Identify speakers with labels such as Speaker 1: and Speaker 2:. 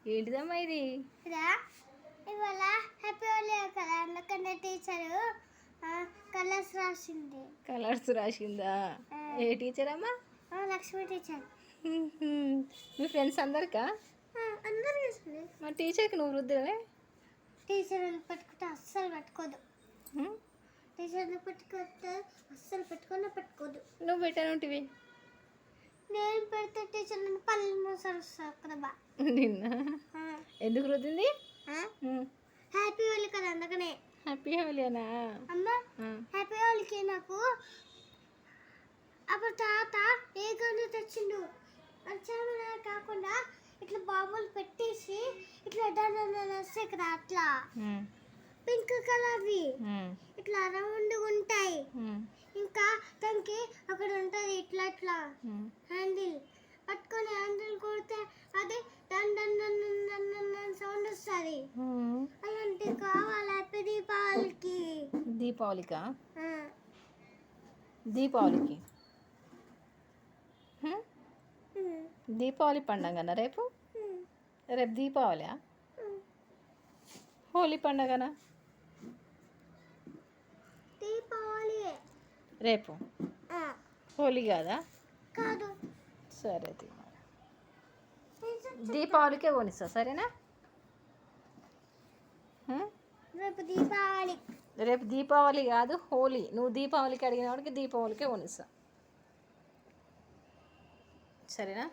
Speaker 1: ఏంటిదమ్మా ఇది?
Speaker 2: ఇదా ఇవాళ హ్యాపీ హోలీ కదా, అందుకనే టీచరు కలర్స్ రాసింది.
Speaker 1: కలర్స్ రాసిందా? ఏ టీచర్ అమ్మా?
Speaker 2: లక్ష్మి టీచర్.
Speaker 1: మీ ఫ్రెండ్స్ అందరికా?
Speaker 2: అందరు చేసింది.
Speaker 1: మా టీచర్కి నువ్వు రుద్దలే?
Speaker 2: టీచర్ పట్టుకుంటే అస్సలు పట్టుకోదు. టీచర్ని పట్టుకుంటే అస్సలు పట్టుకోదు.
Speaker 1: నువ్వు పెట్టనుంటివి.
Speaker 2: నేను పెడితే టీచర్ నన్ను పళ్ళు మూసరుస్తారు కదా.
Speaker 1: నిన్న ఎందుకు రుద్దింది?
Speaker 2: హ్యాపీ హోలీ కదా, అందుకనే.
Speaker 1: హ్యాపీ హోలీనా
Speaker 2: అమ్మ? హ్యాపీ హోలీకి నాకు అప్పుడు తాత ఏ గన్ను తెచ్చిండు. వచ్చాను కాకుండా ఇట్లా బాంబులు పెట్టేసి ఇట్లా వస్తాయి కదా, అట్లా పింక్ కలర్వి ఇట్లా రౌండ్గా ఉంటాయి. ఇంకా దానికి అక్కడ ఉంటుంది ఇట్లా ఇట్లా హ్యాండిల్ పట్టుకొని హ్యాండిల్ కొడితే అది done done done done done sound వస్తుంది. అలాంటివి కావాలి హ్యాపీ దీపావళికి.
Speaker 1: దీపావళికా? దీపావళికి దీపావళి పండగనా రేపు? రేపు దీపావళియా? హోలీ పండగనా?
Speaker 2: దీపావళి
Speaker 1: రేపు హోలీ కాదా?
Speaker 2: కాదు.
Speaker 1: సరే దీపావళికే కొనిస్తా, సరేనా?
Speaker 2: రేపు దీపావళి.
Speaker 1: రేపు దీపావళి కాదు, హోలీ. నువ్వు దీపావళికి అడిగిన వాడికి దీపావళికే కొనిస్తా, సరేనా?